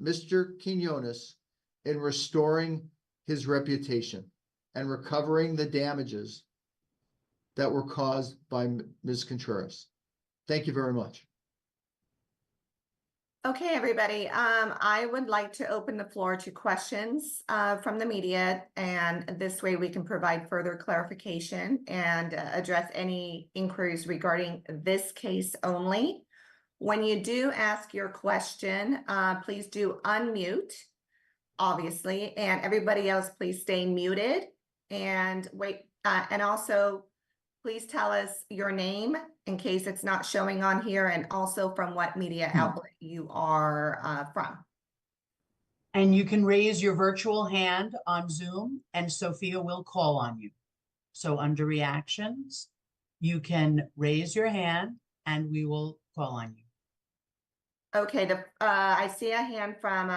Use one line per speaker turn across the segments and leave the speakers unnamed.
Mr. Quinones in restoring his reputation and recovering the damages that were caused by Ms. Contreras. Thank you very much.
Okay, everybody. I would like to open the floor to questions from the media, and this way we can provide further clarification and address any inquiries regarding this case only. When you do ask your question, please do unmute, obviously, and everybody else, please stay muted and wait. And also, please tell us your name in case it's not showing on here, and also from what media outlet you are from.
And you can raise your virtual hand on Zoom and Sophia will call on you. So under reactions, you can raise your hand and we will call on you.
Okay, I see a hand from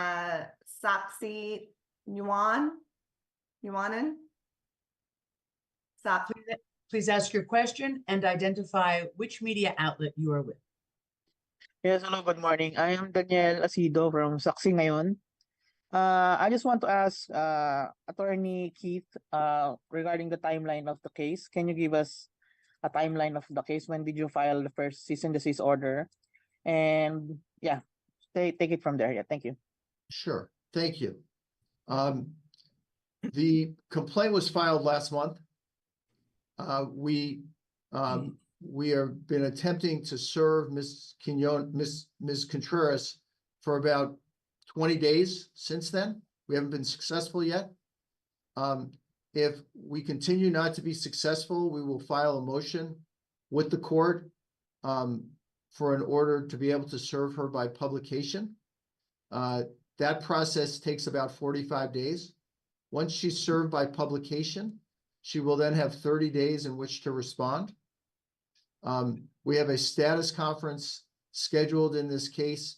Saxi Yuanan.
Please ask your question and identify which media outlet you are with.
Yes, hello, good morning. I am Daniel Asido from Saksi Ngayon. I just want to ask Attorney Keith regarding the timeline of the case. Can you give us a timeline of the case? When did you file the first cease and desist order? And yeah, take it from there. Yeah, thank you.
Sure, thank you. The complaint was filed last month. We have been attempting to serve Ms. Contreras for about 20 days since then. We haven't been successful yet. If we continue not to be successful, we will file a motion with the court for an order to be able to serve her by publication. That process takes about 45 days. Once she's served by publication, she will then have 30 days in which to respond. We have a status conference scheduled in this case,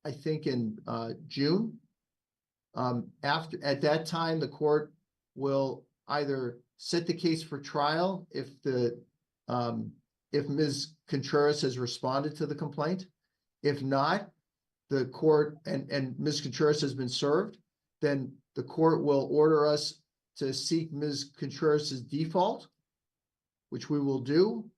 I think in June. At that time, the court will either set the case for trial if Ms. Contreras has responded to the complaint. If not, the court and Ms. Contreras has been served, then the court will order us to seek Ms. Contreras' default, which we will do,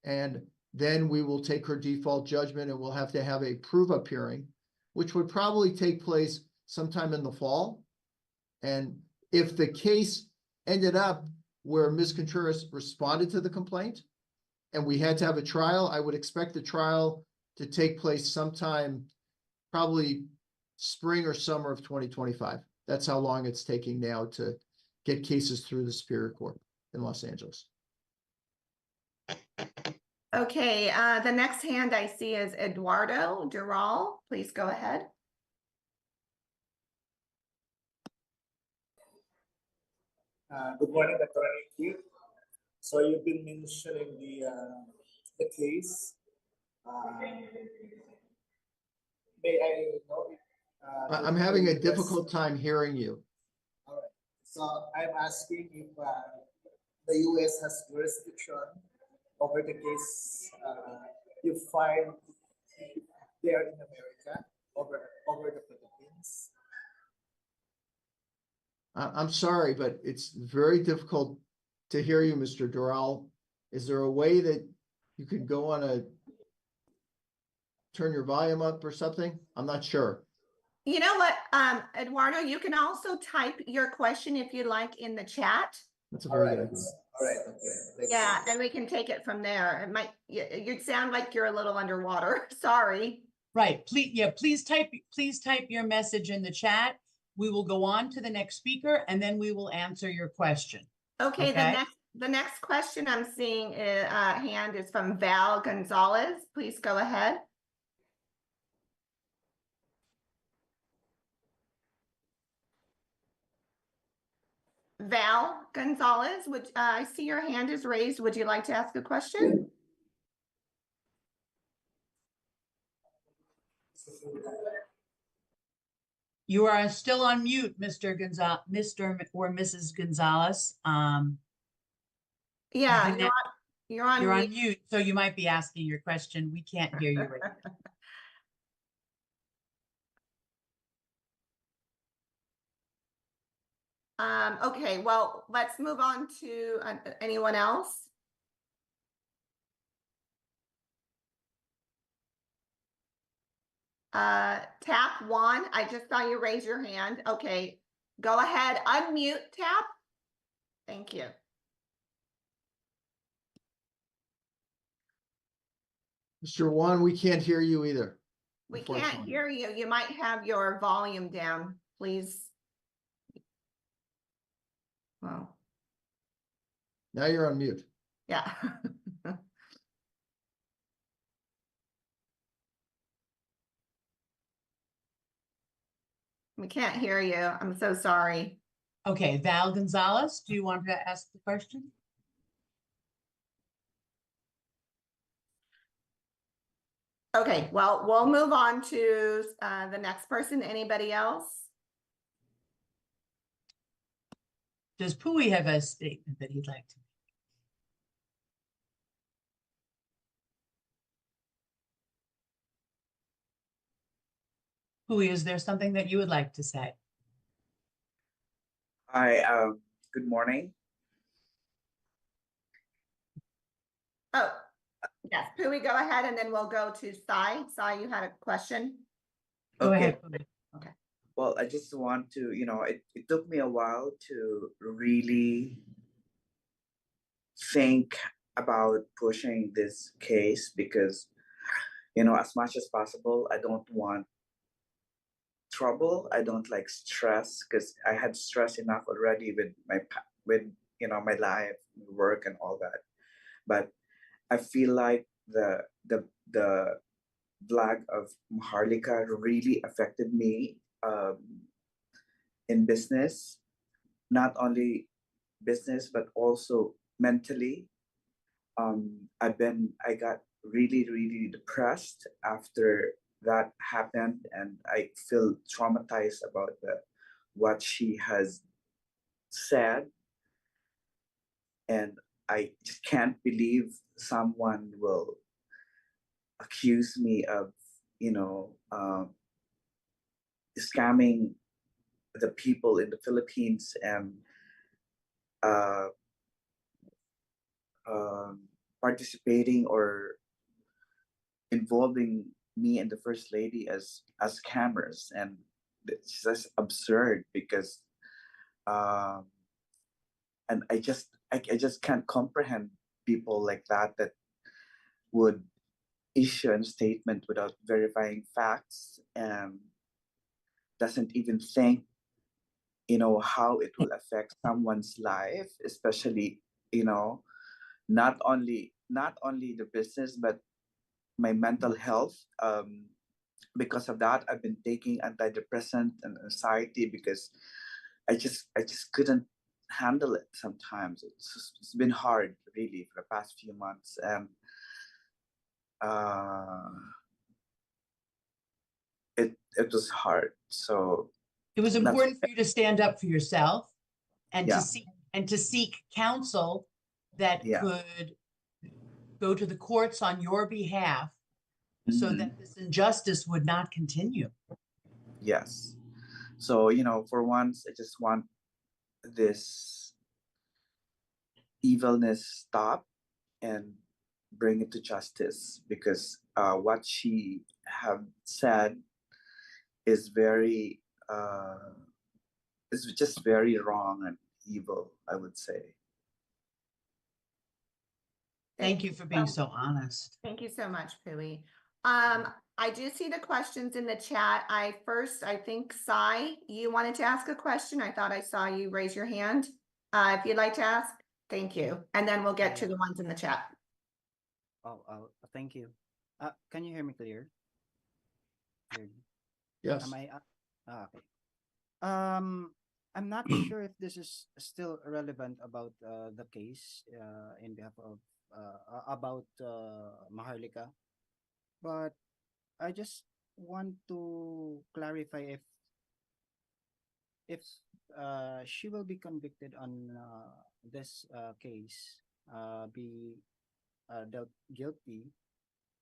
and then we will take her default judgment and we'll have to have a prove-up hearing, which would probably take place sometime in the fall. And if the case ended up where Ms. Contreras responded to the complaint and we had to have a trial, I would expect the trial to take place sometime probably spring or summer of 2025. That's how long it's taking now to get cases through the Superior Court in Los Angeles.
Okay, the next hand I see is Eduardo Dural. Please go ahead.
Good morning, Attorney Keith. So you've been mentioning the case. May I know if
I'm having a difficult time hearing you.
All right. So I'm asking if the U.S. has jurisdiction over the case you filed there in America over the Philippines.
I'm sorry, but it's very difficult to hear you, Mr. Dural. Is there a way that you could go on turn your volume up or something? I'm not sure.
You know what, Eduardo, you can also type your question if you like in the chat.
That's a very good idea.
All right. Okay.
Yeah, and we can take it from there. It might, you sound like you're a little underwater. Sorry.
Right. Please type your message in the chat. We will go on to the next speaker and then we will answer your question.
Okay. The next question I'm seeing hand is from Val Gonzalez. Please go ahead. Val Gonzalez, I see your hand is raised. Would you like to ask a question?
You are still on mute, Mr. or Mrs. Gonzalez.
Yeah, you're on
mute, so you might be asking your question. We can't hear you right now.
Okay, well, let's move on to anyone else. Tap one, I just saw you raise your hand. Okay, go ahead, unmute, Tap. Thank you.
Mr. Juan, we can't hear you either.
We can't
unfortunately.
hear you. You might have your volume down, please. Well,
Now you're on mute.
yeah. We can't hear you. I'm so sorry.
Okay, Val Gonzalez, do you want to ask the question?
Okay, well, we'll move on to the next person. Anybody else?
Does Pui have a statement that he'd like to make? Pui, is there something that you would like to say?
Hi, good morning.
Oh, yes, Pui, go ahead and then we'll go to Sai. Sai, you had a question?
Go
Okay.
ahead, Pui.
Well, I just want to, it took me a while to really think about pushing this case because, as much as possible, I don't want trouble. I don't like stress because I had stress enough already with my life, work and all that. But I feel like the vlog of Maharlika really affected me in business, not only business but also mentally. I got really depressed after that happened, and I feel traumatized about what she has said, and I just can't believe someone will accuse me of scamming the people in the Philippines and uh, participating or involving me and the first lady as scammers, and it's just absurd because and I just can't comprehend people like that would issue a statement without verifying facts and doesn't even think how it will affect someone's life, especially not only the business but my mental health. Because of that, I've been taking antidepressant and anxiety because I just couldn't handle it sometimes. It's been hard really for the past few months, and it was hard. So
It was
that's
important for you to stand up for yourself and
Yeah.
to seek counsel that
Yeah.
could go to the courts on your behalf so
Mhm.
that this injustice would not continue.
Yes. So, for once, I just want this evilness stop and bring it to justice because what she have said is is just very wrong and evil, I would say.
Thank you for being so honest.
Thank you so much, Pui. I do see the questions in the chat. I think Sai, you wanted to ask a question. I thought I saw you raise your hand. If you'd like to ask, thank you. And then we'll get to the ones in the chat.
Thank you. Can you hear me clear? Clearly?
Yes.
Am I? Okay. I'm not sure if this is still relevant about the case in behalf of about Maharlika, but I just want to clarify if she will be convicted on this case, be dealt guilty.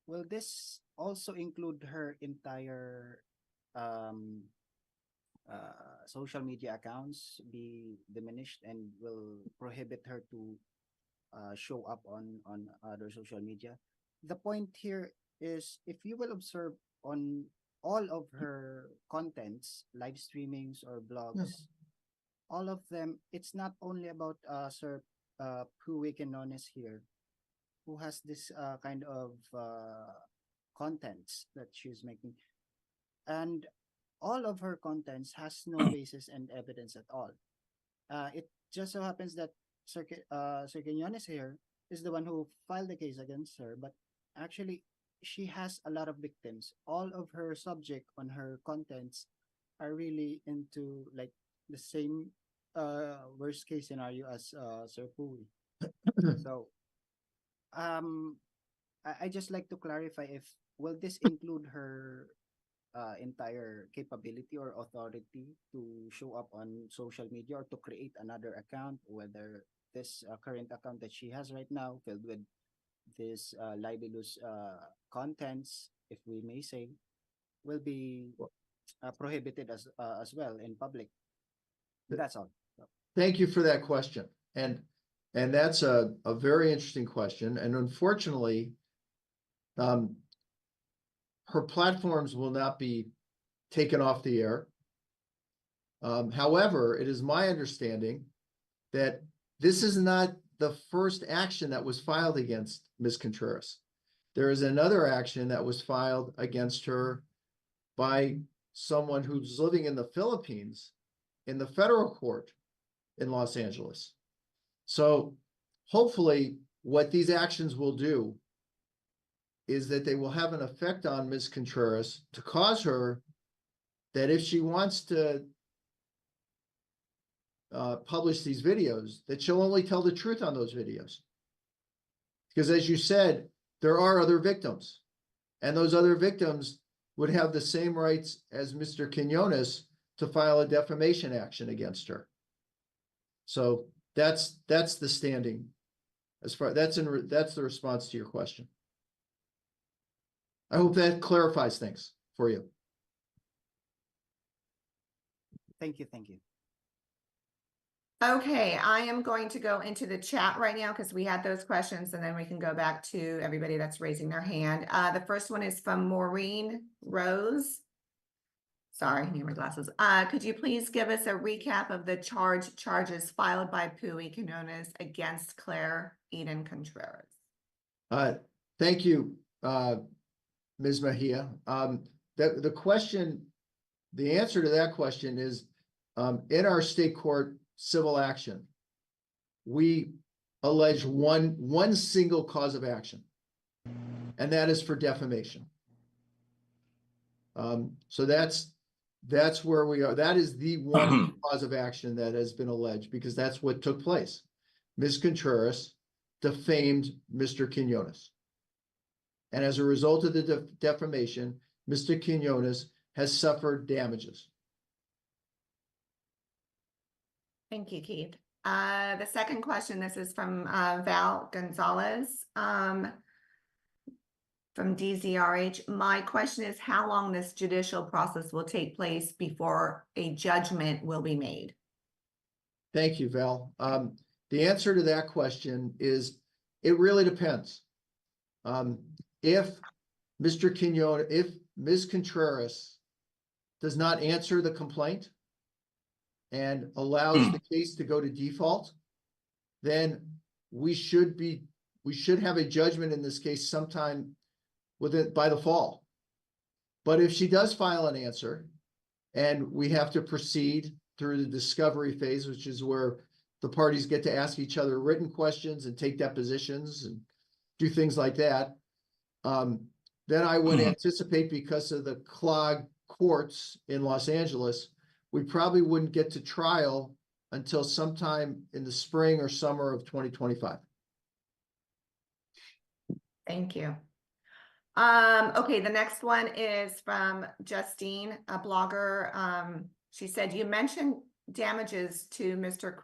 Will this also include her entire social media accounts be diminished and will prohibit her to show up on other social media. The point here is, if you will observe on all of her contents, live streamings or blogs, all of them, it's not only about Sir Puig Quinones here, who has this kind of contents that she's making, and all of her contents has no basis and evidence at all. It just so happens that Sir Quinones here is the one who filed the case against her, but actually she has a lot of victims. All of her subject on her contents are really into like the same worst case scenario as Sir Puig. So I just like to clarify, if will this include her entire capability or authority to show up on social media or to create another account, whether this current account that she has right now filled with this libelous contents, if we may say, will be prohibited as well in public. That's all.
Thank you for that question. And that's a very interesting question. And unfortunately, her platforms will not be taken off the air. However, it is my understanding that this is not the first action that was filed against Ms. Contreras. There is another action that was filed against her by someone who's living in the Philippines in the federal court in Los Angeles. So hopefully what these actions will do is that they will have an effect on Ms. Contreras to cause her that if she wants to publish these videos, that she'll only tell the truth on those videos. Because as you said, there are other victims, and those other victims would have the same rights as Mr. Quinones to file a defamation action against her. So that's the standing as far that's the response to your question. I hope that clarifies things for you.
Thank you. Thank you.
Okay, I am going to go into the chat right now because we had those questions, and then we can go back to everybody that's raising their hand. The first one is from Maureen Rose. Sorry, I need my glasses. Could you please give us a recap of the charges filed by Puig Quinones against Claire Eden Contreras?
Thank you, Ms. Mejia. The question, the answer to that question is, in our state court civil action, we allege one single cause of action, and that is for defamation. So that's where we are. That is the one cause of action that has been alleged, because that's what took place. Ms. Contreras defamed Mr. Quinones. And as a result of the defamation, Mr. Quinones has suffered damages.
Thank you, Keith. The second question, this is from Val Gonzalez from DZRH. My question is how long this judicial process will take place before a judgment will be made?
Thank you, Val. The answer to that question is it really depends. If Mr. Quinones, if Ms. Contreras does not answer the complaint and allows the case to go to default, then we should have a judgment in this case sometime by the fall. But if she does file an answer and we have to proceed through the discovery phase, which is where the parties get to ask each other written questions and take depositions and do things like that, then I would anticipate, because of the clogged courts in Los Angeles, we probably wouldn't get to trial until sometime in the spring or summer of 2025.
Thank you. Okay, the next one is from Justine, a blogger. She said, you mentioned damages to Mr.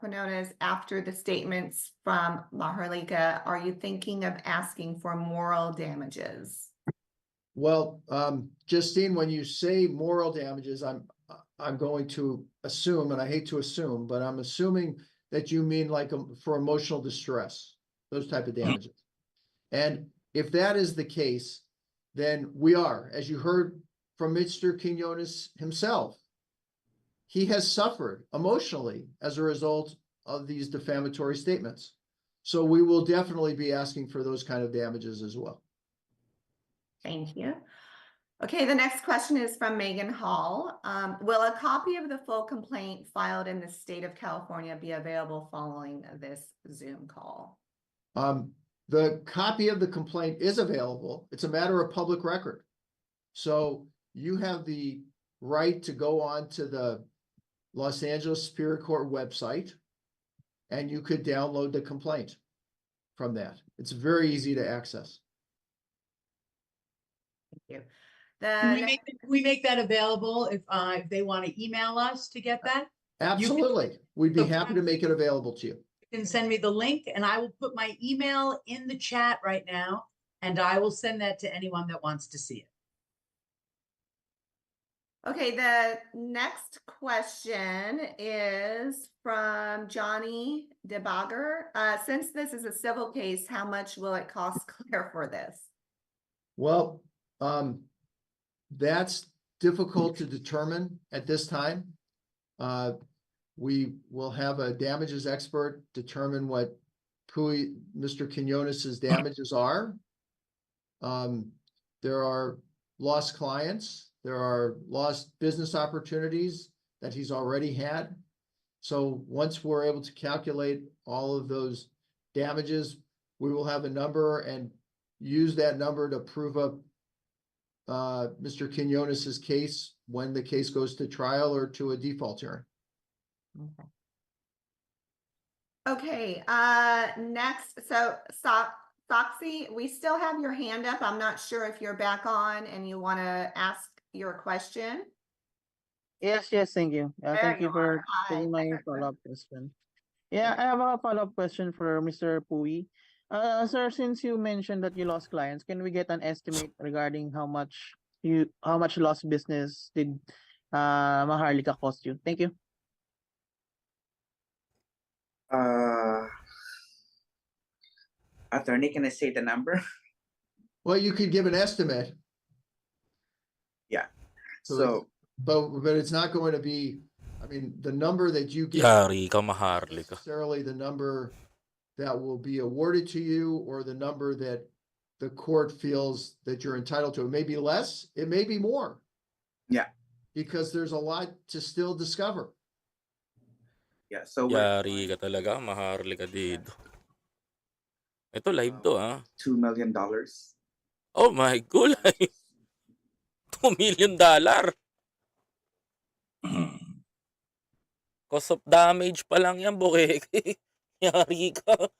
Quinones after the statements from Maharlika. Are you thinking of asking for moral damages?
Well, Justine, when you say moral damages, I'm going to assume, and I hate to assume, but I'm assuming that you mean like for emotional distress, those type of damages. And if that is the case, then we are, as you heard from Mr. Quinones himself, he has suffered emotionally as a result of these defamatory statements. So we will definitely be asking for those kind of damages as well.
Thank you. Okay, the next question is from Megan Hall. Will a copy of the full complaint filed in the state of California be available following this Zoom call?
The copy of the complaint is available. It's a matter of public record. So you have the right to go on to the Los Angeles Superior Court website, and you could download the complaint from that. It's very easy to access.
Thank you.
Can we make that available if they want to email us to get that?
Absolutely. We'd be
So-
happy to make it available to you.
You can send me the link and I will put my email in the chat right now and I will send that to anyone that wants to see it.
Okay, the next question is from Johnny DeBagger. Since this is a civil case, how much will it cost clear for this?
Well, that's difficult to determine at this time. We will have a damages expert determine what Mr. Quinones's damages are. There are lost clients. There are lost business opportunities that he's already had. So once we're able to calculate all of those damages, we will have a number and use that number to prove up Mr. Quinones's case when the case goes to trial or to a default hearing.
Okay, next, so Soxy, we still have your hand up. I'm not sure if you're back on and you want to ask your question.
Yes, thank you.
There
Thank you
you
for
are. Hi.
taking my follow-up question. Yeah, I have a follow-up question for Mr. Pui. Sir, since you mentioned that you lost clients, can we get an estimate regarding how much lost business did Maharlika cost you? Thank you.
Attorney, can I say the number?
Well, you could give an estimate.
Yeah.
So,
So
but it's not going to be, I mean, the number that you get
Yari ka, Maharlika.
necessarily the number that will be awarded to you or the number that the court feels that you're entitled to. It may be less, it may be more.
Yeah.
Because there's a lot to still discover.
yeah, so
Yari ka talaga, Maharlika dito. Ito live to, ah.
$2 million.
Oh my gulay. $2 million. Cost of damage pa lang yan, bukeke. Yari ka.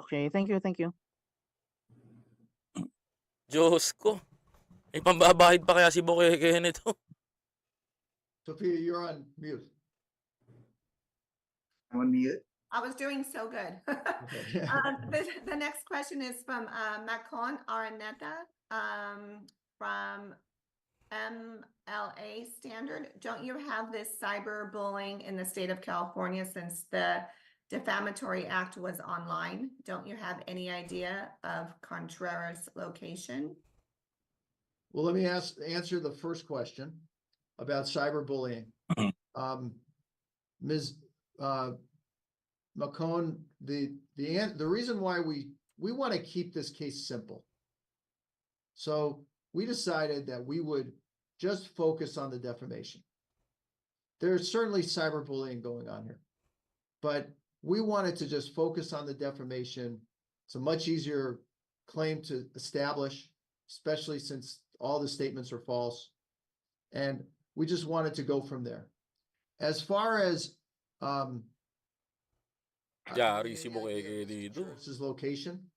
Okay, thank you.
Diyos ko. May pambabahid pa kaya si bukeke nito.
Sophia, you're on mute.
I'm on mute.
I was doing so good.
Okay.
The next question is from Macon Araneta from MLA Standard. Don't you have this cyberbullying in the state of California since the Defamatory Act was online? Don't you have any idea of Contreras' location?
Well, let me answer the first question about cyberbullying. Ms. Macon, the reason why we want to keep this case simple. So we decided that we would just focus on the defamation. There's certainly cyberbullying going on here, but we wanted to just focus on the defamation. It's a much easier claim to establish, especially since all the statements are false. And we just wanted to go from there. As far as
Yari si bukeke dito.
His location.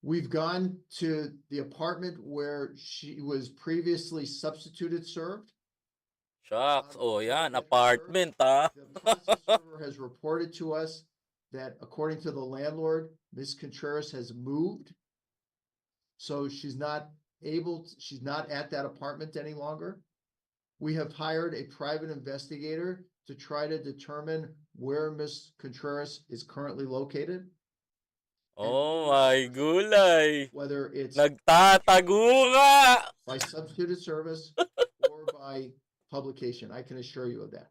We've gone to the apartment where she was previously substituted served.
Shucks. Oh, yan. Apartment, ah.
The process server has reported to us that according to the landlord, Ms. Contreras has moved. So she's not she's not at that apartment any longer. We have hired a private investigator to try to determine where Ms. Contreras is currently located.
Oh my gulay.
Whether it's
Nagtatago nga.
by substituted service or by publication. I can assure you of that.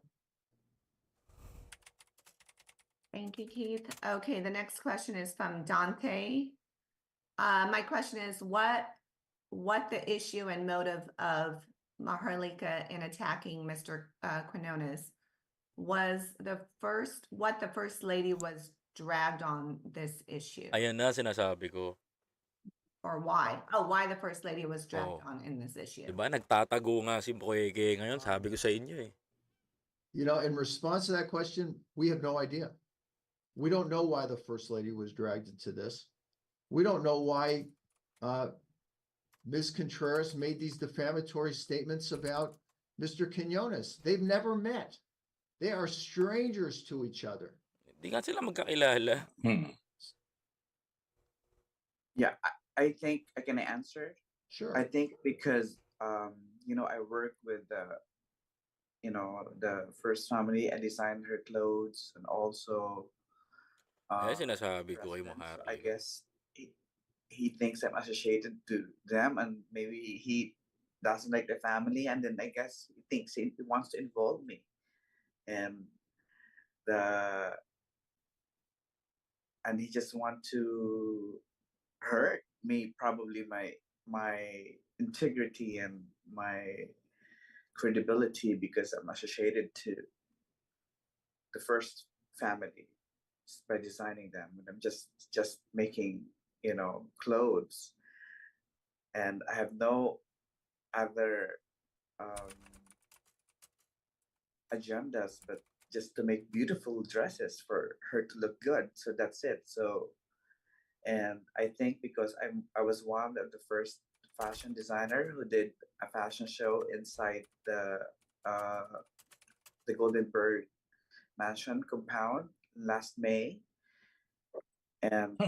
Thank you, Keith. Okay, the next question is from Dante. My question is what the issue and motive of Maharlika in attacking Mr. Quinones was what the first lady was dragged on this issue,
Ayan na sinasabi ko.
or why? Oh, why the first lady was dragged
Oh.
on in this issue.
Diba nagtatago nga si Mkweke ngayon, sabi ko sa inyo eh.
You know, in response to that question, we have no idea. We don't know why the first lady was dragged into this. We don't know why Ms. Contreras made these defamatory statements about Mr. Quinones. They've never met. They are strangers to each other.
Hindi nga sila magkakilala.
Yeah, I think I can answer.
Sure.
I think because I work with the first family. I designed her clothes and also
Sinasabi ko kay
residence. So
Maharlika.
I guess he thinks I'm associated to them, and maybe he doesn't like the family, and then I guess he thinks he wants to involve me, and he just want to hurt me, probably my integrity and my credibility, because I'm associated to the first family by designing them, and I'm just making clothes, and I have no other agendas but just to make beautiful dresses for her to look good. So that's it. So, and I think because I was one of the first fashion designer who did a fashion show inside the Goldenberg Mansion compound last May, and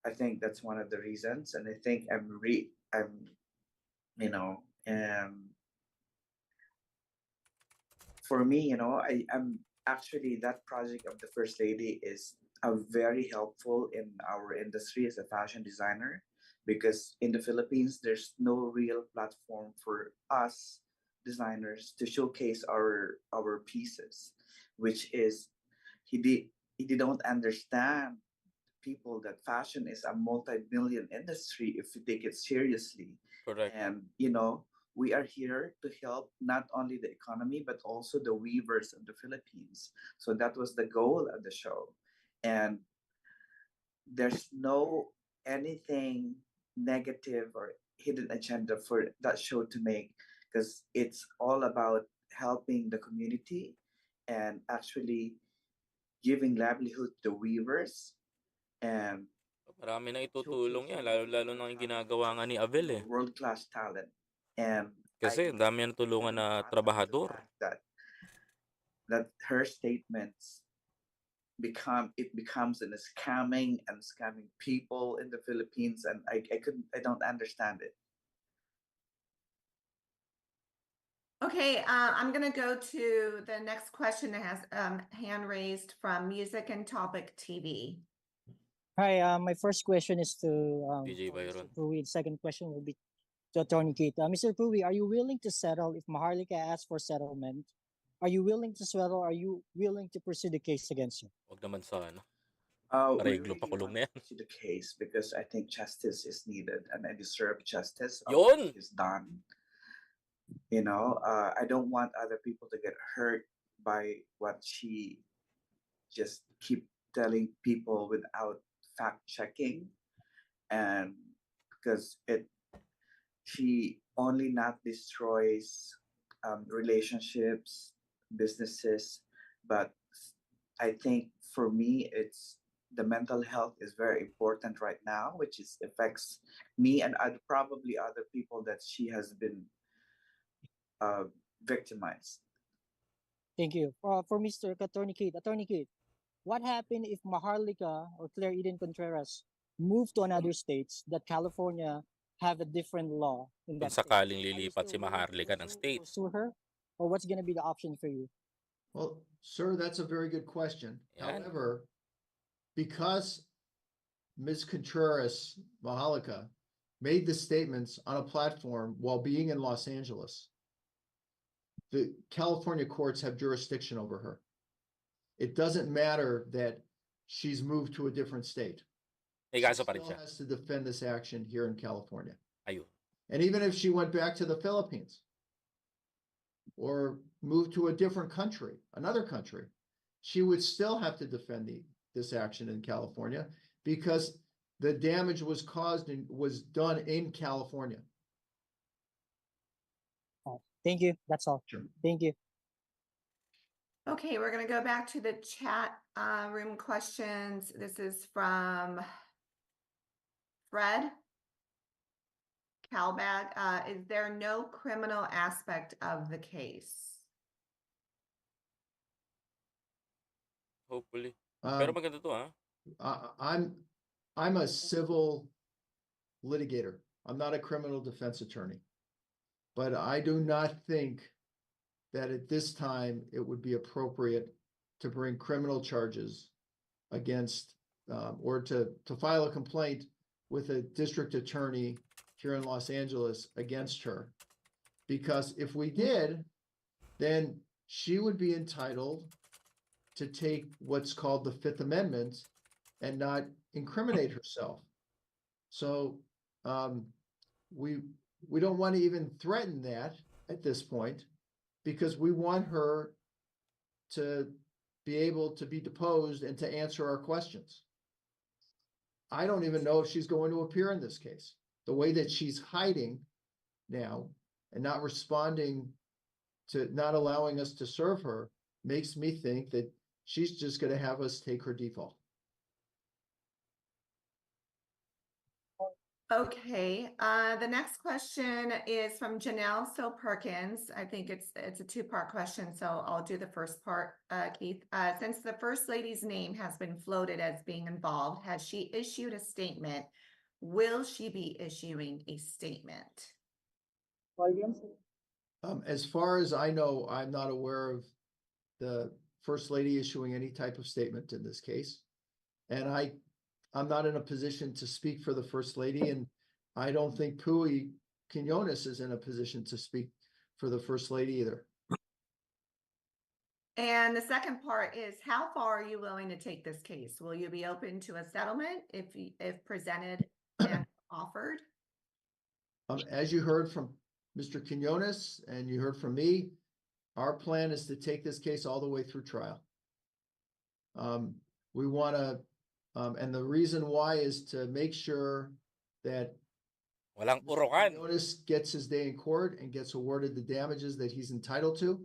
I think that's one of the reasons. And I think and for me, I'm actually, that project of the First Lady is very helpful in our industry as a fashion designer, because in the Philippines, there's no real platform for us designers to showcase our pieces, which is he don't understand people that fashion is a multi-million industry if you take it seriously.
Correct.
And we are here to help not only the economy but also the weavers of the Philippines. So that was the goal of the show, and there's no anything negative or hidden agenda for that show to make, because it's all about helping the community and actually giving livelihood to weavers and
Marami na itutulong yan, lalo na yung ginagawa nga ni Abel eh.
world-class talent. And
Kasi
I
dami yan tulungan na trabahador.
that her statements becomes in a scamming people in the Philippines, and I don't understand it.
Okay, I'm gonna go to the next question that has hand raised from Music and Topic TV.
Hi, my first question is to
DJ
Mr.
Byron.
Pui. The second question will be to Attorney Kate. Mr. Pui, are you willing to settle if Maharlika asks for settlement? Are you willing to settle? Are you willing to pursue the case against her?
Huwag naman sana.
We
Pareglo pa
really
kulong
want
na yan.
to see the case because I think justice is needed, and I deserve justice.
Yun!
Is done. I don't want other people to get hurt by what she just keep telling people without fact checking, and because she only not destroys relationships, businesses, but I think for me it's the mental health is very important right now, which affects me and probably other people that she has been victimized.
Thank you. For Mr. Attorney Kate, what happened if Maharlika or Claire Eden Contreras moved to another states that California have a different law in
Kung
that state.
sakaling
Are you
lilipat si
still willing to
Maharlika ng state.
pursue her, or what's gonna be the option for you?
Well, sir, that's a very good question.
Yan.
However, because Ms. Contreras Maharlika made the statements on a platform while being in Los Angeles, the California courts have jurisdiction over her. It doesn't matter that she's moved to a different state.
May
She
kaso pa rin
still
siya.
has to defend this action here in California.
Ayun.
And even if she went back to the Philippines or moved to a different country, another country, she would still have to defend this action in California because the damage was caused and was done in California.
Thank you. That's all.
Sure.
Thank you.
Okay, we're gonna go back to the chat room questions. This is from Fred Calbag. Is there no criminal aspect of the case?
Hopefully. Pero
Um,
maganda to, ha?
I'm a civil litigator. I'm not a criminal defense attorney. But I do not think that at this time it would be appropriate to bring criminal charges against or to file a complaint with a district attorney here in Los Angeles against her. Because if we did, then she would be entitled to take what's called the Fifth Amendment and not incriminate herself. So we don't want to even threaten that at this point because we want her to be able to be deposed and to answer our questions. I don't even know if she's going to appear in this case. The way that she's hiding now and not responding to not allowing us to serve her makes me think that she's just going to have us take her default.
Okay, the next question is from Janelle Sil Perkins. I think it's a two-part question, so I'll do the first part, Keith. Since the First Lady's name has been floated as being involved, has she issued a statement? Will she be issuing a statement?
As far as I know, I'm not aware of the First Lady issuing any type of statement in this case. And I'm not in a position to speak for the First Lady, and I don't think Pui Quinones is in a position to speak for the First Lady either.
And the second part is, how far are you willing to take this case? Will you be open to a settlement if presented and offered?
As you heard from Mr. Quinones and you heard from me, our plan is to take this case all the way through trial. We want to, and the reason why is to make sure that
Walang
Mr.
urokan.
Quinones gets his day in court and gets awarded the damages that he's entitled to.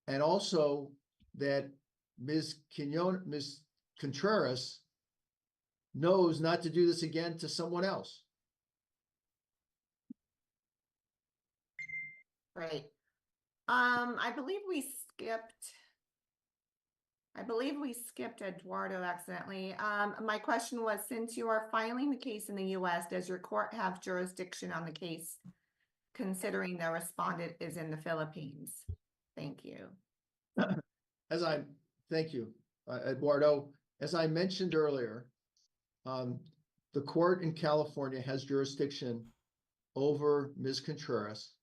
And also that Ms. Contreras knows not to do this again to someone else.
Right. I believe we skipped Eduardo accidentally. My question was, since you are filing the case in the US, does your court have jurisdiction on the case, considering the respondent is in the Philippines? Thank you.
Thank you, Eduardo. As I mentioned earlier, the court in California has jurisdiction over Ms. Contreras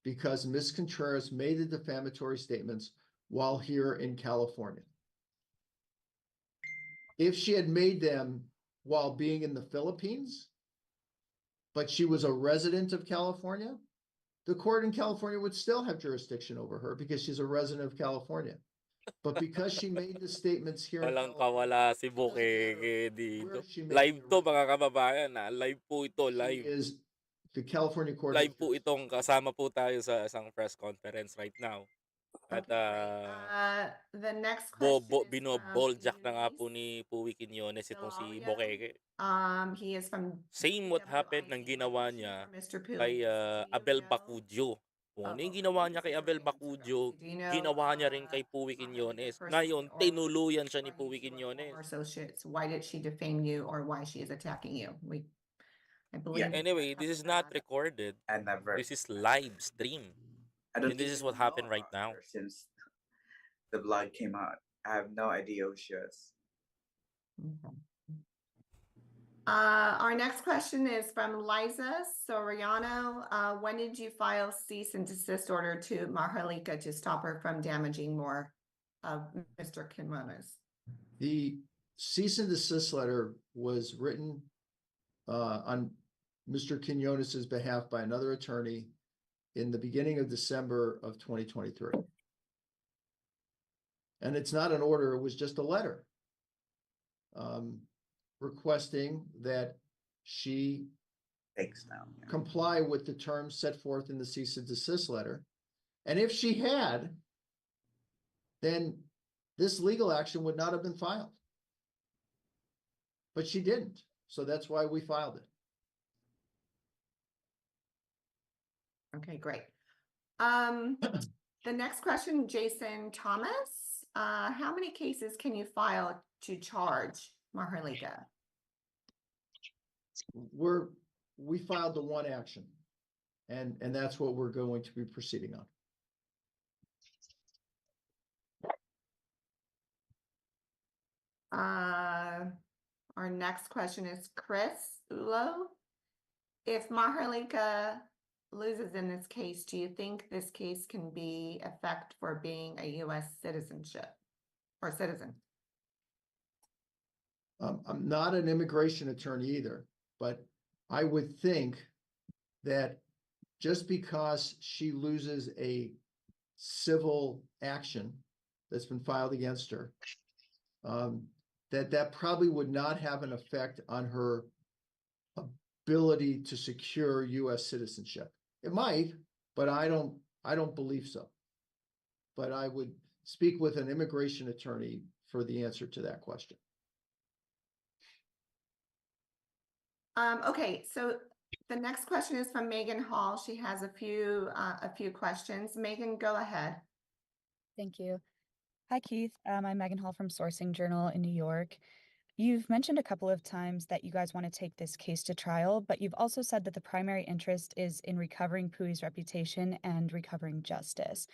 because Ms. Contreras made the defamatory statements while here in California. If she had made them while being in the Philippines, but she was a resident of California, the court in California would still have jurisdiction over her because she's a resident of California. But because she made the statements here in
Walang
California,
kawala si Bukeke
where
dito.
she made
Live
the
to mga kababayan, ha? Live po ito,
she
live.
is the California court.
Live po itong kasama po tayo sa isang press conference right now. At
Okay, great. The next question is from
binoboljak na nga po
Eunice
ni Pui Quinones itong si
Solorio.
Bukeke.
He is from
Same what happened ng
WIC
ginawa
Litigation
niya
for Mr. Pui.
kay
Do you
Abel
know?
Bacudio. Kung ano yung
Oh,
ginawa
okay,
niya kay
so
Abel
you're gonna answer
Bacudio,
that. Do you know,
ginawa niya rin kay Pui
Maharlika
Quinones.
personally,
Ngayon,
or
tinuluyan siya ni
are you
Pui
two or
Quinones.
former associates? Why did she defame you, or why she is attacking you? I believe.
Anyway, this is not recorded.
I never.
This is live stream.
I don't
And this is
even
what happened
know
right now.
about her since the blood came out. I have no idea who she is.
Okay. Our next question is from Liza Soriano. When did you file cease and desist order to Maharlika to stop her from damaging more of Mr. Quinones?
The cease and desist letter was written on Mr. Quinones's behalf by another attorney in the beginning of December of 2023. And it's not an order, it was just a letter requesting that she
Thanks now. Yeah.
comply with the terms set forth in the cease and desist letter. And if she had, then this legal action would not have been filed. But she didn't. So that's why we filed it.
Okay, great. The next question, Jason Thomas. How many cases can you file to charge Maharlika?
We filed the one action, and that's what we're going to be proceeding on.
Our next question is Chris Ulo. If Maharlika loses in this case, do you think this case can be effect for being a U.S. citizenship or citizen?
I'm not an immigration attorney either, but I would think that just because she loses a civil action that's been filed against her, that probably would not have an effect on her ability to secure U.S. citizenship. It might, but I don't believe so. But I would speak with an immigration attorney for the answer to that question.
Okay, so the next question is from Megan Hall. She has a few questions. Megan, go ahead.
Thank you. Hi, Keith. I'm Megan Hall from Sourcing Journal in New York. You've mentioned a couple of times that you guys want to take this case to trial, but you've also said that the primary interest is in recovering Puyi's reputation and recovering justice.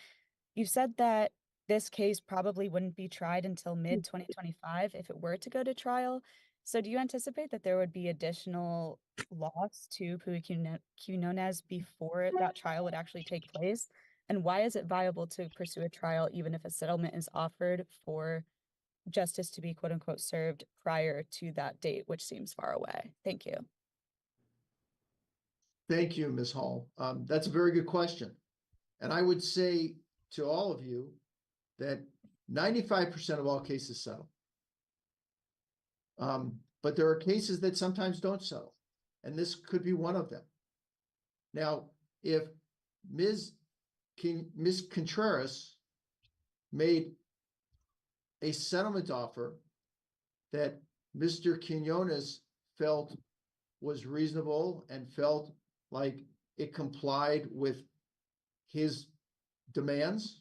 You've said that this case probably wouldn't be tried until mid-2025 if it were to go to trial. So do you anticipate that there would be additional loss to Puyi Quinones before that trial would actually take place? And why is it viable to pursue a trial even if a settlement is offered for justice to be quote unquote served prior to that date, which seems far away? Thank you.
Thank you, Ms. Hall. That's a very good question. And I would say to all of you that 95% of all cases settle. But there are cases that sometimes don't settle, and this could be one of them. Now, if Ms. Contreras made a settlement offer that Mr. Quinones felt was reasonable and felt like it complied with his demands,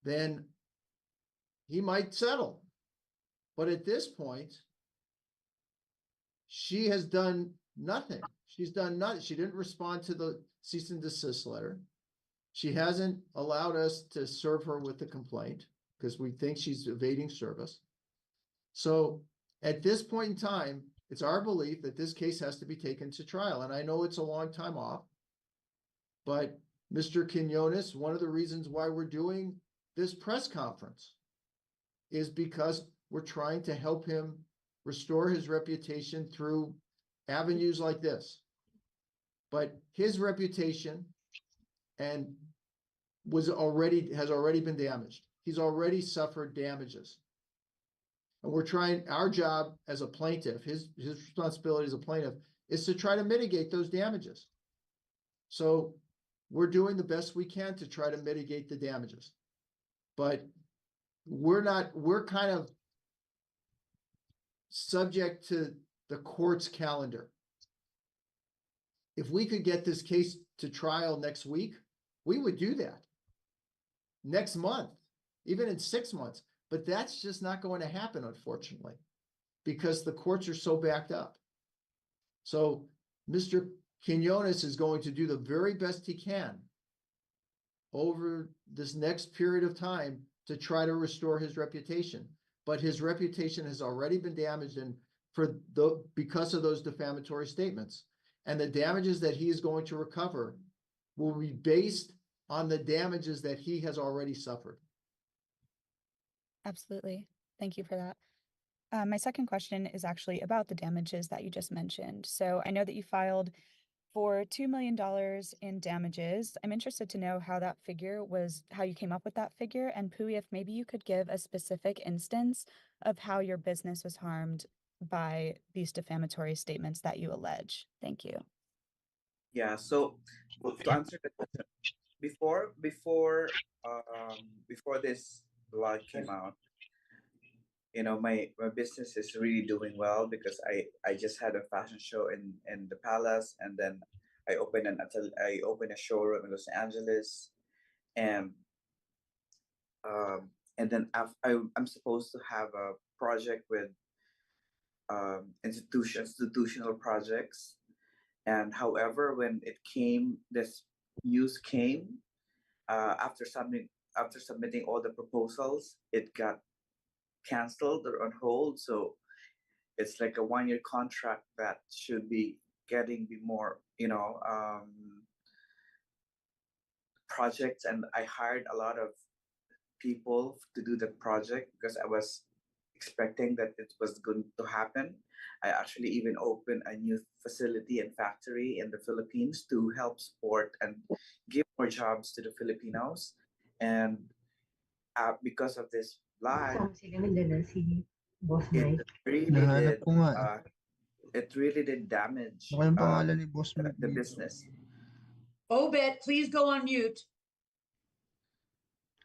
then he might settle. But at this point, she has done nothing. She's done nothing. She didn't respond to the cease and desist letter. She hasn't allowed us to serve her with the complaint because we think she's evading service. So at this point in time, it's our belief that this case has to be taken to trial. And I know it's a long time off, but Mr. Quinones, one of the reasons why we're doing this press conference is because we're trying to help him restore his reputation through avenues like this. But his reputation has already been damaged. He's already suffered damages. And we're trying, our job as a plaintiff, his responsibility as a plaintiff is to try to mitigate those damages. So we're doing the best we can to try to mitigate the damages. But we're kind of subject to the court's calendar. If we could get this case to trial next week, we would do that. Next month, even in 6 months. But that's just not going to happen, unfortunately, because the courts are so backed up. So Mr. Quinones is going to do the very best he can over this next period of time to try to restore his reputation. But his reputation has already been damaged because of those defamatory statements. And the damages that he is going to recover will be based on the damages that he has already suffered.
Absolutely. Thank you for that. My second question is actually about the damages that you just mentioned. So I know that you filed for $2 million in damages. I'm interested to know how that figure was, how you came up with that figure. And Pui, if maybe you could give a specific instance of how your business was harmed by these defamatory statements that you allege. Thank you.
Yeah, so to answer the question, before this law came out, you know, my business is really doing well because I just had a fashion show in the Palace, and then I opened a showroom in Los Angeles, and then I'm supposed to have a project with institutional projects. And however, when this news came, after submitting all the proposals, it got canceled or on hold. So it's like a 1-year contract that should be getting more, projects. And I hired a lot of people to do the project because I was expecting that it was going to happen. I actually even opened a new facility and factory in the Philippines to help support and give more jobs to the Filipinos. And because of this lie, it really did damage the business.
Obed, please go on mute.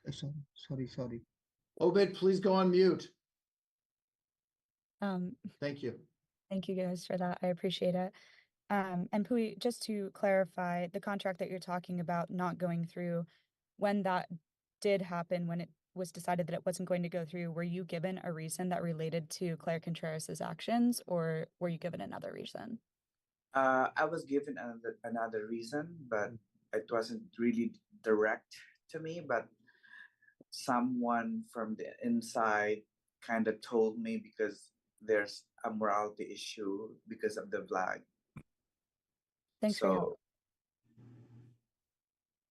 Sorry. Obed, please go on mute. Thank you.
Thank you guys for that. I appreciate it. And Pui, just to clarify, the contract that you're talking about not going through, when that did happen, when it was decided that it wasn't going to go through, were you given a reason that related to Claire Contreras' actions, or were you given another reason?
I was given another reason, but it wasn't really direct to me, but someone from the inside kind of told me because there's a morality issue because of the flag.
Thanks for your help.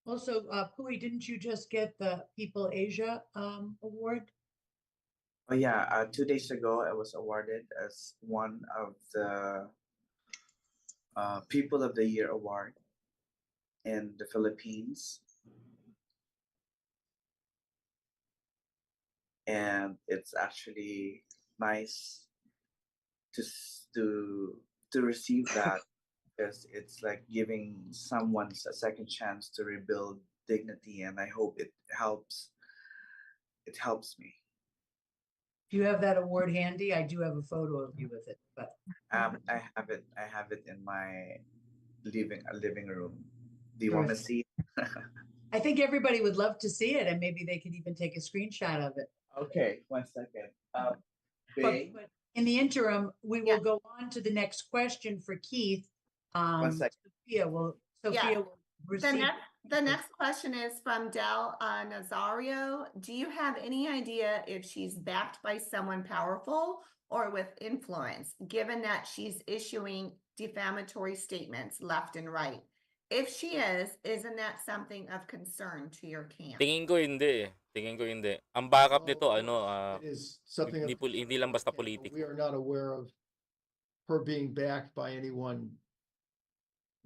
Also, Pui, didn't you just get the People Asia award?
Oh yeah, 2 days ago I was awarded as one of the People of the Year award in the Philippines. And it's actually nice to receive that because it's like giving someone a second chance to rebuild dignity, and I hope it helps me.
Do you have that award handy? I do have a photo of you with it, but
I have it in my living room. Do you want to see it?
I think everybody would love to see it, and maybe they could even take a screenshot of it.
Okay, 1 second.
But in the interim, we will go on to the next question for Keith.
1 second.
Sophia will receive.
The next question is from Del Nazario. Do you have any idea if she's backed by someone powerful or with influence, given that she's issuing defamatory statements left and right? If she is, isn't that something of concern to your camp?
Tingin ko hindi. Ang backup nito,
It is something
hindi lang basta politiko.
We are not aware of her being backed by anyone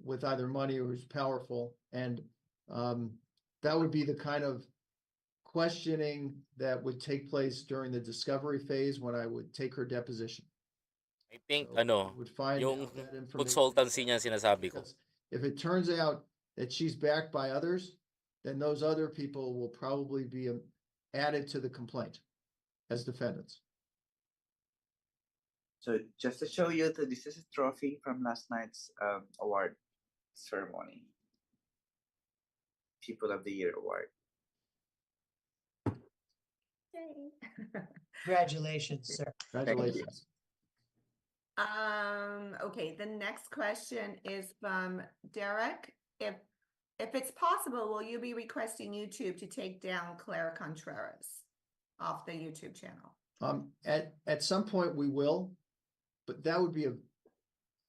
with either money or who's powerful. And that would be the kind of questioning that would take place during the discovery phase when I would take her deposition.
I think,
So we would find
yung
out that information.
consultancy niya sinasabi ko.
Because if it turns out that she's backed by others, then those other people will probably be added to the complaint as defendants.
So just to show you that this is a trophy from last night's award ceremony. People of the Year award.
Congratulations, sir.
Congratulations.
Okay, the next question is from Derek. If it's possible, will you be requesting YouTube to take down Clara Contreras off the YouTube channel?
At some point we will, but that would be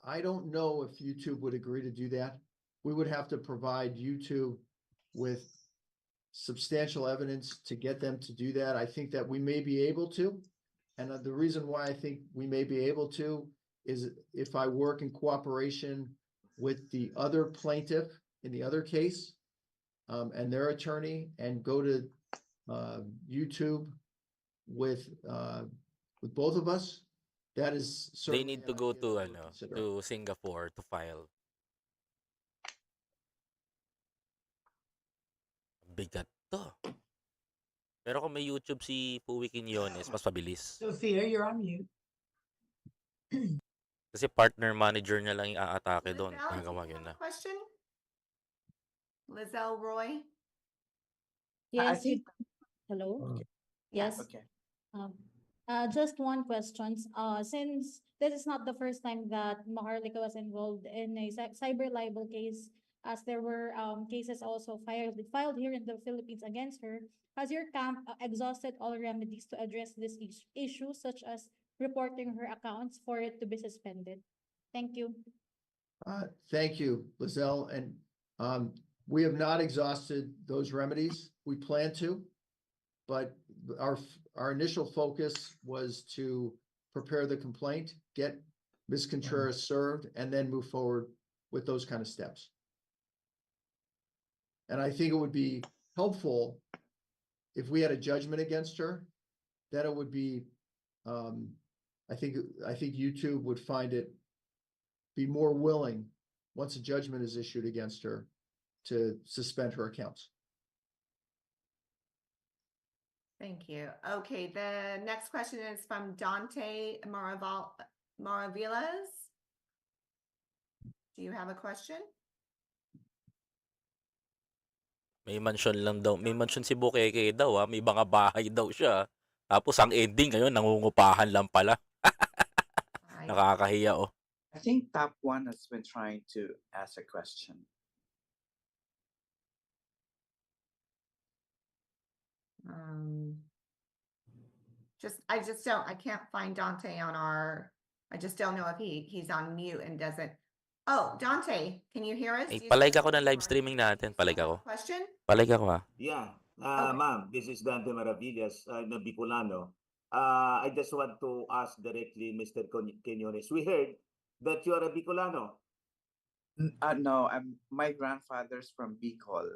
I don't know if YouTube would agree to do that. We would have to provide YouTube with substantial evidence to get them to do that. I think that we may be able to. And the reason why I think we may be able to is if I work in cooperation with the other plaintiff in the other case, and their attorney, and go to YouTube with both of us, that is
They
certainly
need
an
to go
idea that
to
we're considering.
to Singapore to file. Bigat to. Pero kung may YouTube si Puwi Quinones, mas mabilis.
Sophia, you're on mute.
Kasi partner manager niya lang yung aatake doon.
Lizelle, do
Nagawa
you
yun
have
na.
a question? Lizelle Roy?
Yes,
think
hello.
okay.
Yes.
Okay.
Just one question. Since this is not the first time that Maharlika was involved in a cyber libel case, as there were cases also filed here in the Philippines against her, has your camp exhausted all remedies to address this issue, such as reporting her accounts for it to be suspended? Thank you.
Thank you, Lizelle. And we have not exhausted those remedies. We plan to, but our initial focus was to prepare the complaint, get Ms. Contreras served, and then move forward with those kind of steps. And I think it would be helpful if we had a judgment against her, that it would be, I think YouTube would be more willing, once a judgment is issued against her, to suspend her accounts.
Thank you. Okay, the next question is from Dante Maravillas. Do you have a question?
May mansion lang daw. May mansion si Bukeke daw ha. May mga bahay daw siya. Tapos ang ending ngayon, nangungupahan lang pala. Nakakahiya oh.
I think Top One has been trying to ask a question.
I can't find Dante on I just don't know if he's on mute and doesn't. Oh, Dante, can you hear us?
Ay, palayag ako ng live streaming natin. Palayag ako.
Question?
Palayag ako ha.
Yeah.
Okay.
Ma'am, this is Dante Maravillas, na Bicolano. I just want to ask directly, Mr. Quinones. We heard that you are a Bicolano.
No, my grandfather's from Bicol,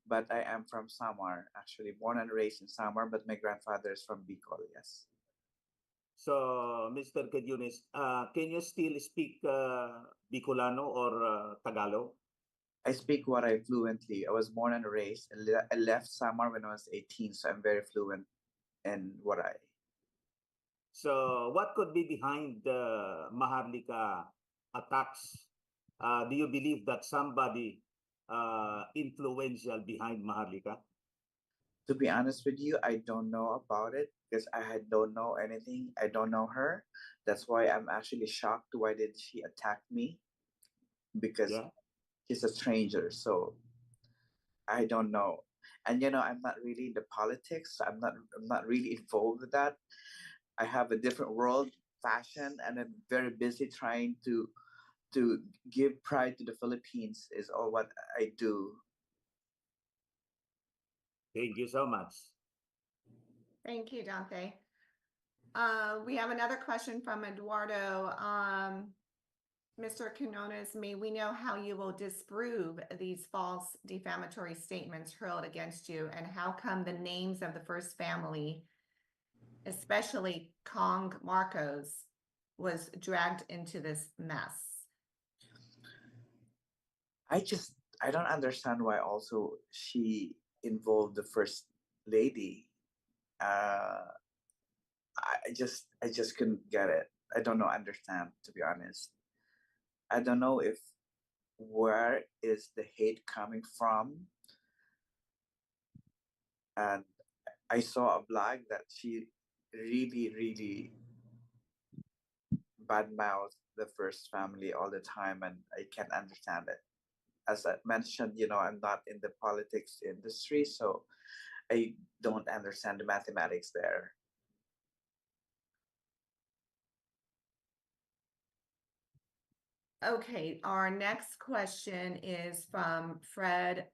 but I am from Samar. Actually, born and raised in Samar, but my grandfather is from Bicol. Yes.
So, Mr. Quinones, can you still speak Bicolano or Tagalog?
I speak what I fluently. I was born and raised. I left Samar when I was 18, so I'm very fluent in what I.
So, what could be behind the Maharlika attacks? Do you believe that somebody influential behind Maharlika?
To be honest with you, I don't know about it because don't know anything. I don't know her. That's why I'm actually shocked. Why did she attack me? Because she's a stranger. So I don't know. And I'm not really into politics. I'm not really involved with that. I have a different world, fashion, and I'm very busy trying to give pride to the Philippines is all what I do.
Thank you so much.
Thank you, Dante. We have another question from Eduardo. Mr. Quinones, may we know how you will disprove these false defamatory statements hurled against you, and how come the names of the first family, especially Kong Marcos, was dragged into this mess?
I don't understand why also she involved the first lady. I just couldn't get it. I don't know, understand, to be honest. I don't know where is the hate coming from. And I saw a blog that she really, really badmouth the first family all the time, and I can't understand it. As I mentioned, I'm not in the politics industry, so I don't understand the mathematics there.
Okay, our next question is from Fred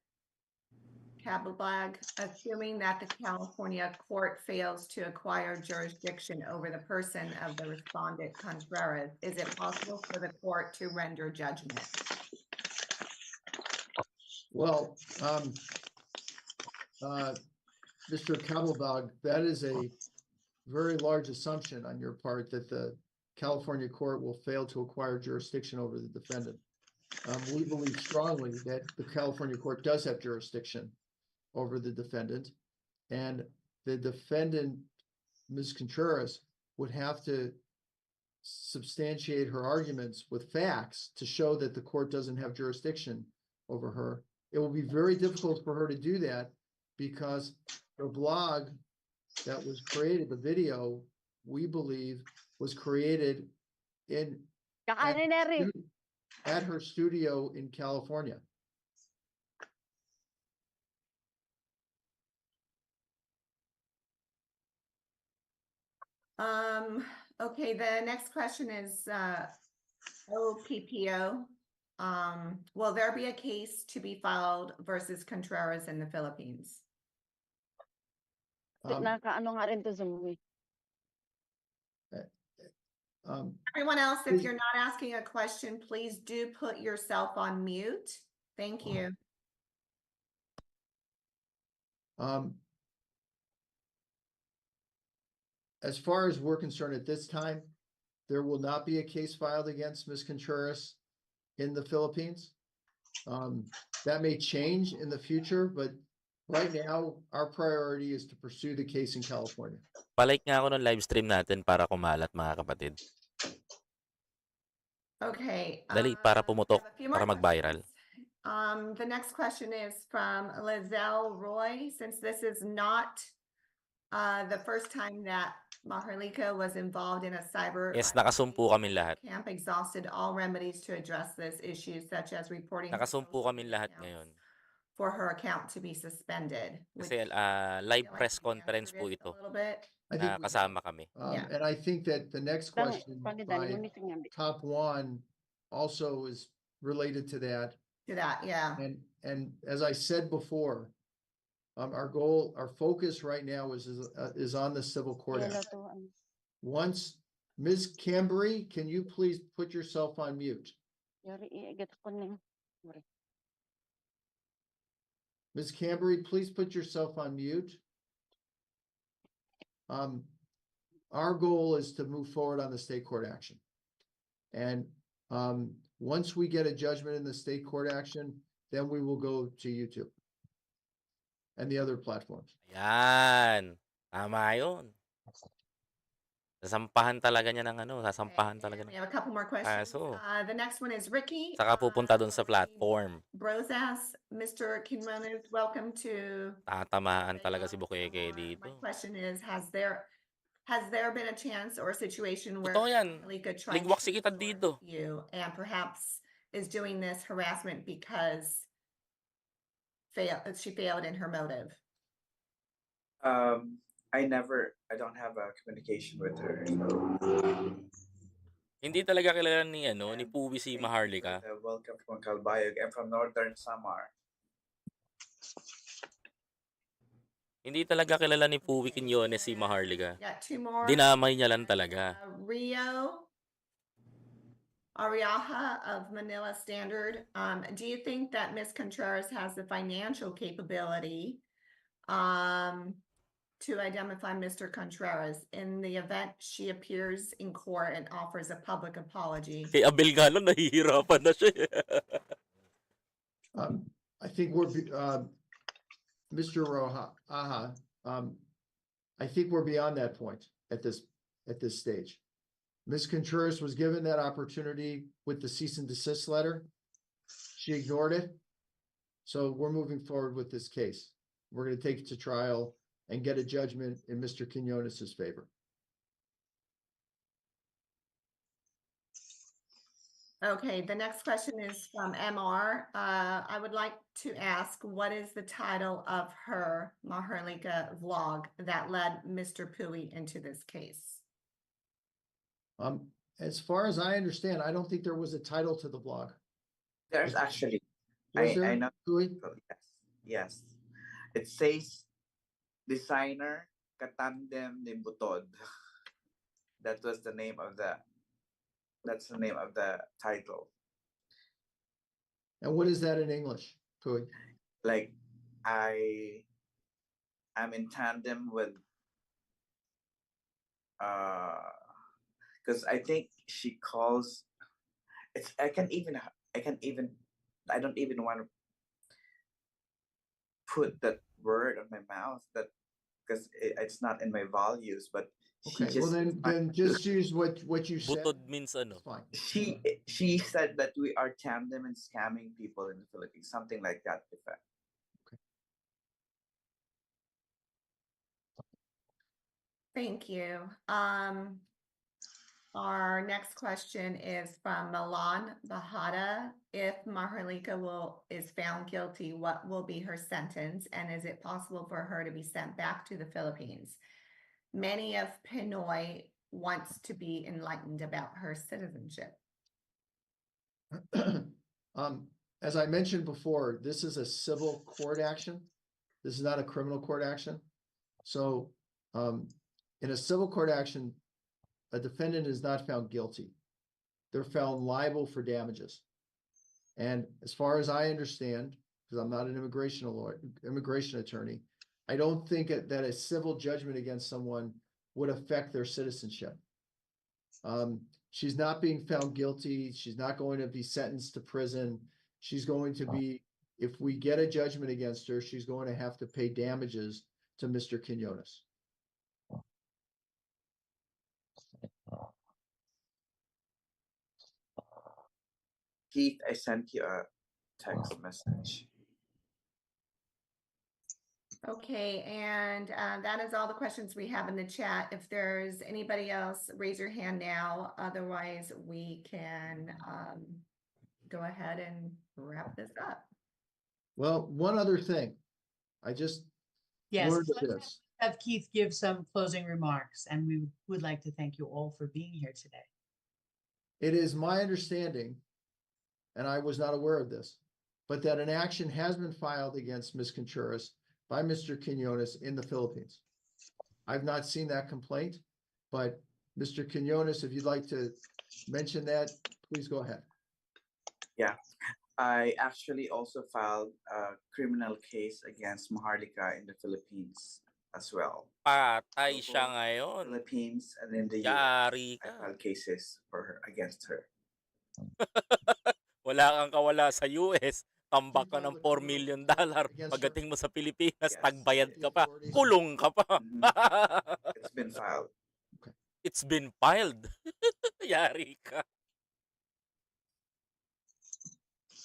Kabelbag. Assuming that the California court fails to acquire jurisdiction over the person of the respondent Contreras, is it possible for the court to render judgment?
Well, Mr. Kabelbag, that is a very large assumption on your part that the California court will fail to acquire jurisdiction over the defendant. We believe strongly that the California court does have jurisdiction over the defendant, and the defendant, Ms. Contreras, would have to substantiate her arguments with facts to show that the court doesn't have jurisdiction over her. It will be very difficult for her to do that because the blog that was created, the video, we believe, was created at her studio in California.
Okay, the next question is OPPO. Will there be a case to be filed versus Contreras in the Philippines? Everyone else, if you're not asking a question, please do put yourself on mute. Thank you.
As far as we're concerned at this time, there will not be a case filed against Ms. Contreras in the Philippines. That may change in the future, but right now, our priority is to pursue the case in California.
Palike nga ako ng live stream natin para kumalat, mga kapatid.
Okay.
Dali, para pumutok,
we have a few more
para mag-viral.
The next question is from Lizelle Roy. Since this is not the first time that Maharlika was involved in a cyber
Yes, nakasumpu kami lahat.
camp, exhausted all remedies to address this issue, such as reporting
Nakasumpu kami lahat ngayon.
for her account to be suspended.
Kasi live press conference po ito na kasama kami.
And I think that the next question by Top One also is related to that.
Yeah.
And as I said before, our focus right now is on the civil court action. Once, Ms. Cambery, can you please put yourself on mute? Ms. Cambery, please put yourself on mute. Our goal is to move forward on the state court action. And once we get a judgment in the state court action, then we will go to YouTube and the other platforms.
Yan. Tama yun. Sasampahan talaga niya ng sasampahan talaga ng
We have a couple more questions.
Kaso.
The next one is Ricky.
Saka pupunta dun sa platform.
Brosas, Mr. Quinones, welcome to.
Tatamaan talaga si Bukeke dito.
My question is, has there been a chance or a situation where
Totoo yan.
Maharlika tried
Ligwak si
to
kita dito.
you and perhaps is doing this harassment because she failed in her motive?
I don't have a communication with her.
Hindi talaga kilala ni Puwi si Maharlika.
Welcome from Calbayog. I'm from Northern Samar.
Hindi talaga kilala ni Puwi Quinones si Maharlika.
Got two more.
Dinamay niya lang talaga.
Rio Ariaja of Manila Standard. Do you think that Ms. Contreras has the financial capability to identify Mr. Contreras in the event she appears in court and offers a public apology?
Kay Abel nga lang, nahihirapan na siya.
I think we're, Mr. Roja, I think we're beyond that point at this stage. Ms. Contreras was given that opportunity with the cease and desist letter. She ignored it. So we're moving forward with this case. We're going to take it to trial and get a judgment in Mr. Quinones's favor.
Okay, the next question is from MR. I would like to ask, what is the title of her Maharlika vlog that led Mr. Pui into this case?
As far as I understand, I don't think there was a title to the vlog.
There's actually,
Was there?
I know.
Pui?
Oh, yes. It says designer katandem ni Butod. That was the name of the. That's the name of the title.
And what is that in English, Pui?
Like I'm in tandem with. Because I think she calls. It's I don't even want to put that word on my mouth that because it's not in my values, but
Okay, well then just use what you said.
Butod means ano?
It's fine.
She said that we are tandem and scamming people in the Philippines, something like that effect.
Thank you. Our next question is from Milan Bahada. If Maharlika is found guilty, what will be her sentence? And is it possible for her to be sent back to the Philippines? Many of Pinoy wants to be enlightened about her citizenship.
As I mentioned before, this is a civil court action. This is not a criminal court action. So, in a civil court action, a defendant is not found guilty. They're found liable for damages. And as far as I understand, because I'm not an immigration attorney, I don't think that a civil judgment against someone would affect their citizenship. She's not being found guilty. She's not going to be sentenced to prison. She's going to be, if we get a judgment against her, she's going to have to pay damages to Mr. Quinones.
Keith, I sent you a text message.
Okay, and that is all the questions we have in the chat. If there's anybody else, raise your hand now. Otherwise, we can go ahead and wrap this up.
Well, one other thing. I just
Yes,
learned
let's
this.
have Keith give some closing remarks, and we would like to thank you all for being here today.
It is my understanding, and I was not aware of this, but that an action has been filed against Ms. Contreras by Mr. Quinones in the Philippines. I've not seen that complaint, but Mr. Quinones, if you'd like to mention that, please go ahead.
Yeah, I actually also filed a criminal case against Maharlika in the Philippines as well.
Patay siya ngayon.
Philippines and in the
Yari
US, I
ka.
filed cases for her against her.
Wala kang kawala sa US. Tambak ka ng $4 million. Pagdating mo sa Pilipinas, tagbayad ka pa. Kulong ka pa.
It's been filed.
It's been filed. Yari ka.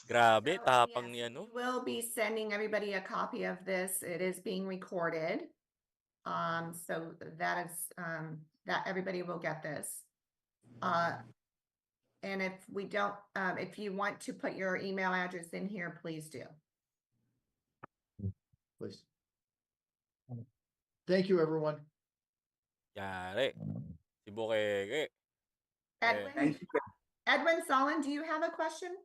Grabe, tapang niya, no?
We'll be sending everybody a copy of this. It is being recorded. So that is that everybody will get this. And if we don't, if you want to put your email address in here, please do.
Please. Thank you, everyone.
Yari. Si Bukeke.
Edwin Solon, do you have a question?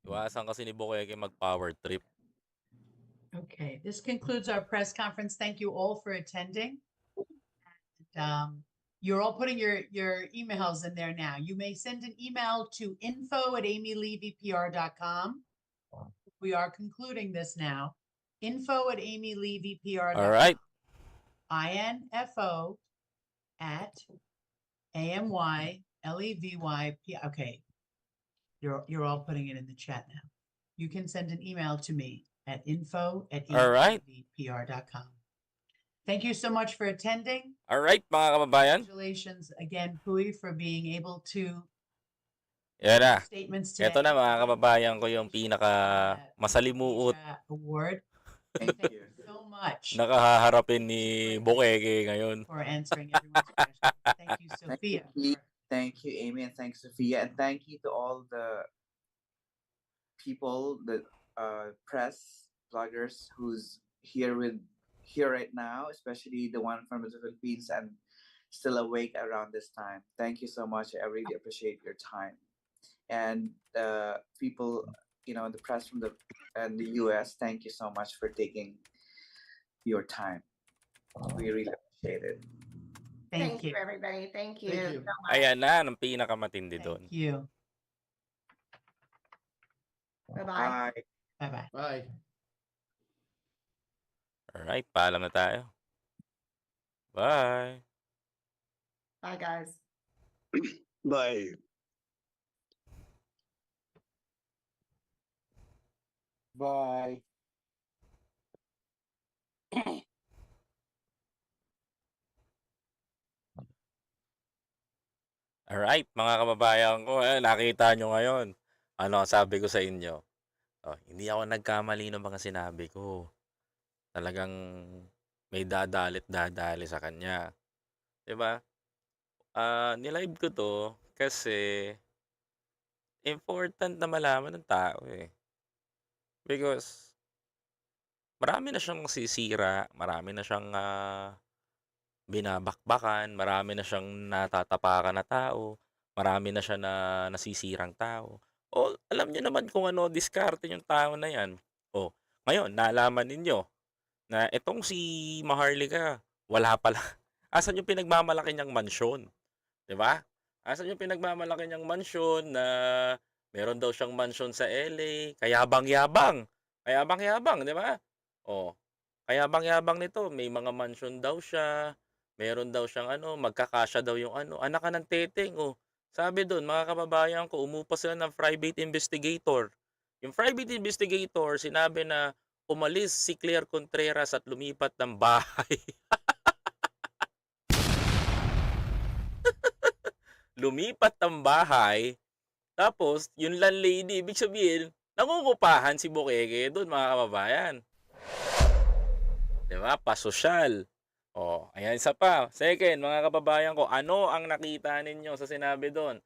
Iwasan kasi ni Bukeke mag-power trip.
Okay, this concludes our press conference. Thank you all for attending. And, you're all putting your emails in there now. You may send an email to info@amylevypr.com. We are concluding this now. info@amylevypr.com.
All right.
info@amylevyp. Okay, you're all putting it in the chat now. You can send an email to me at info@amylevypr.com. Thank you so much for attending.
All right, mga kababayan.
Congratulations again, Pui, for being able to
Yan na.
statements today.
Ito na mga kababayan ko yung pinaka masalimuot
award.
Thank you.
So much
Nakahaharapin ni Bukeke ngayon.
for answering everyone's questions. Thank you,
Thank you,
Sophia.
Keith. Thank you, Amy, and thanks, Sophia, and thank you to all the people, the press bloggers who's here right now, especially the one from the Philippines and still awake around this time. Thank you so much. I really appreciate your time. And people, the press from the US, thank you so much for taking your time. We really appreciate it.
Thank you.
everybody. Thank you.
Thank you.
so much.
Ayan na, ang pinakamatindi doon.
Thank you.
Bye-bye.
Bye.
Bye-bye.
Bye.
Alright, paalam na tayo. Bye.
Bye, guys.
Bye.
Bye.
Alright, mga kababayan ko, nakita nyo ngayon. Ano sabi ko sa inyo? Hindi ako nagkamali ng mga sinabi ko. Talagang may dadalit-dadali sa kanya. 'Di ba? Nilive ko to kasi important na malaman ng tao eh. Because marami na siyang nasisira, marami na siyang binabakbakan, marami na siyang natatapakan na tao, marami na siya na nasisirang tao. Alam niyo naman kung ano diskarte yung tao na yan. Ngayon, nalaman ninyo na itong si Maharlika, wala pala. Asan yung pinagmamalaki niyang mansyon? 'Di ba? Asan yung pinagmamalaki niyang mansyon na meron daw siyang mansyon sa LA, kayabang-yabang. Kayabang-yabang, 'di ba? Kayabang-yabang nito, may mga mansyon daw siya, meron daw siyang magkakasya daw yung anak ka ng teteng. Sabi doon, mga kababayan ko, umupa sila ng private investigator. Yung private investigator, sinabi na umalis si Claire Contreras at lumipat ng bahay. Lumipat ng bahay. Tapos, yung landlady, ibig sabihin, nangungupahan si Bukeke doon, mga kababayan. Diba? Pasosyal. Ayan, isa pa. Second, mga kababayan ko, ano ang nakita ninyo sa sinabi doon?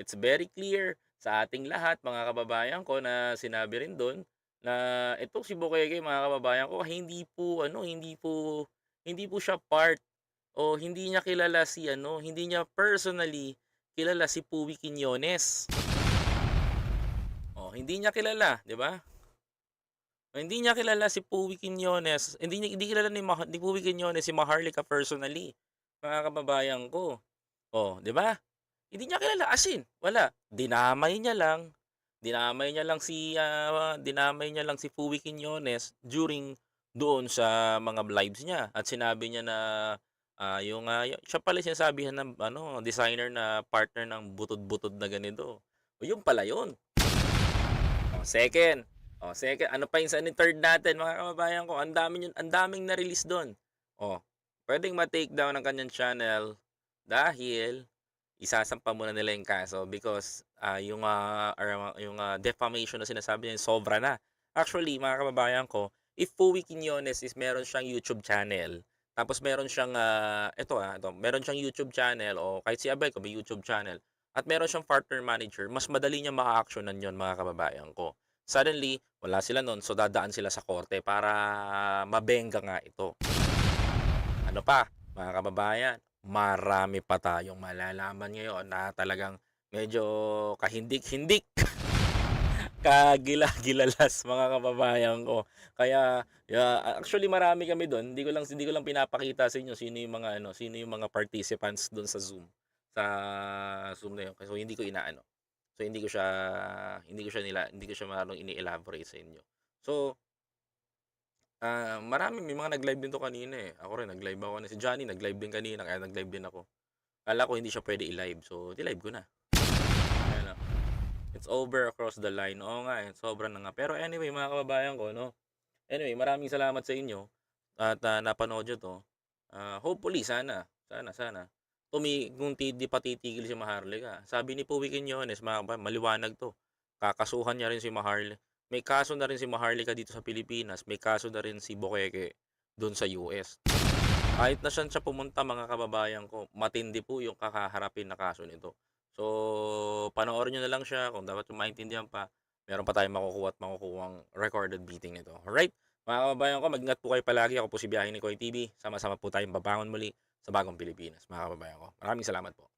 It's very clear sa ating lahat, mga kababayan ko, na sinabi rin doon na ito si Bukeke, mga kababayan ko, hindi po siya part o hindi niya kilala hindi niya personally kilala si Puwi Quiñones. Hindi niya kilala, 'di ba? Hindi niya kilala si Puwi Quiñones. Hindi kilala ni Puwi Quiñones si Maharlika personally. Mga kababayan ko. 'Di ba? Hindi niya kilala, as in, wala. Dinamay niya lang si Puwi Quiñones during doon sa mga lives niya at sinabi niya na siya pala sinasabihan ng designer na partner ng butod-butod na ganito. Yun pala yun. Second, ano pa yung third natin, mga kababayan ko? Ang daming na-release doon. Pwedeng ma-take down ang kanyang channel dahil isasampa muna nila yung kaso because yung defamation na sinasabi niya sobra na. Actually, mga kababayan ko, if Puwi Quiñones meron siyang YouTube channel, tapos meron siyang meron siyang YouTube channel o kahit si Abel ko may YouTube channel at meron siyang partner manager, mas madali niya maka-actionan yon, mga kababayan ko. Suddenly, wala sila nun, so dadaan sila sa korte para mabenga nga ito. Ano pa, mga kababayan? Marami pa tayong malalaman ngayon na talagang medyo kahindik-hindik. Kagila-gilalas, mga kababayan ko. Kaya actually marami kami doon. Hindi ko lang pinapakita sa inyo sino yung mga participants doon sa Zoom. Sa Zoom na yun. So hindi ko inaano. So hindi ko siya marunong ini-elaborate sa inyo. So may mga nag-live din to kanina eh. Ako rin nag-live ako na si Johnny, nag-live din kanina, kaya nag-live din ako. Kala ko hindi siya pwede i-live. So di-live ko na. Ayan, it's over across the line. Oo nga, sobra na nga. Pero anyway, mga kababayan ko, no. Anyway, maraming salamat sa inyo at napanood nyo to. Hopefully sana kung di pa titigil si Maharlika. Sabi ni Puwi Quiñones, maliwanag to. Kakasuhan niya rin si may kaso na rin si Maharlika dito sa Pilipinas, may kaso na rin si Bokeke doon sa US. Kahit na siya pumunta, mga kababayan ko, matindi po yung kakaharapin na kaso nito. So, panoorin nyo na lang siya kung dapat yung maintindihan pa. Meron pa tayong makukuha at makukuhang recorded beating nito. Alright? Mga kababayan ko, mag-ingat po kayo palagi. Ako po si Biyahe ni Koy TV. Sama-sama po tayong babangon muli sa bagong Pilipinas, mga kababayan ko. Maraming salamat po.